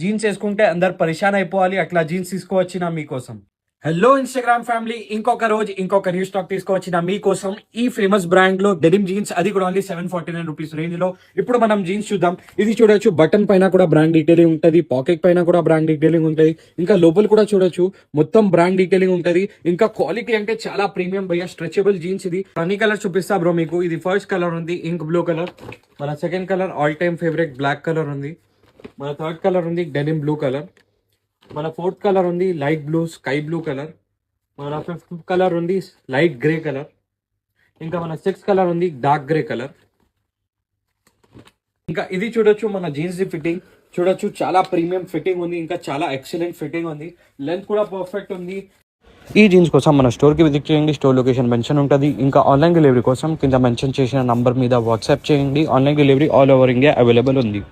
Jeans వేసుకుంటే అందరు పరిశాన్ అయిపోవాలి, అట్లా జీన్స్ తీసుకువచ్చిన మీకోసం. హలో ఇన్స్టాగ్రామ్ ఫ్యామిలీ, ఇంకొక రోజు ఇంకొక న్యూ స్టాక్ తీసుకువచ్చిన మీకోసం. ఈ ఫేమస్ బ్రాండ్ లో డెనిమ్ జీన్స్, అది కూడా ఓన్లీ 749 రూపీస్ రేంజ్ లో. ఇప్పుడు మనం జీన్స్ చూద్దాం. ఇది చూడొచ్చు, బటన్ పైన కూడా బ్రాండ్ డీటెయిలింగ్ ఉంటది, పాకెట్ పైన కూడా బ్రాండ్ డీటెయిలింగ్ ఉంటది, ఇంకా లోపల కూడా చూడొచ్చు మొత్తం బ్రాండ్ డీటెయిలింగ్ ఉంటది. ఇంకా క్వాలిటీ అంటే చాలా ప్రీమియం భయ్య, స్ట్రెచబుల్ జీన్స్. ఇది అన్ని కలర్ చూపిస్తా బ్రో మీకు. ఇది ఫస్ట్ కలర్ ఉంది ఇంక్ బ్లూ కలర్, మన second colour all time favourite black colour ఉంది, మన థర్డ్ కలర్ ఉంది డెనిమ్ బ్లూ కలర్, మన ఫోర్త్ కలర్ ఉంది light blue sky blue colour, మన ఫిఫ్త్ కలర్ ఉంది లైట్ గ్రే కలర్, ఇంకా మన సిక్స్త్ కలర్ ఉంది డార్క్ గ్రే కలర్. ఇంకా ఇది చూడొచ్చు మన జీన్స్ ది ఫిట్టింగ్ చూడొచ్చు, చాలా ప్రీమియం ఫిట్టింగ్ ఉంది, ఇంకా చాలా ఎక్సలెంట్ ఫిట్టింగ్ ఉంది, లెంత్ కూడా పర్ఫెక్ట్ ఉంది. ఈ జీన్స్ కోసం మన స్టోర్కి విజిట్ చేయండి, స్టోర్ లొకేషన్ మెన్షన్ ఉంటుంది. ఇంకా ఆన్లైన్ డెలివరీ కోసం కింద మెన్షన్ చేసిన నంబర్ మీద వాట్సాప్ చేయండి. Online delivery all over India available ఉంది.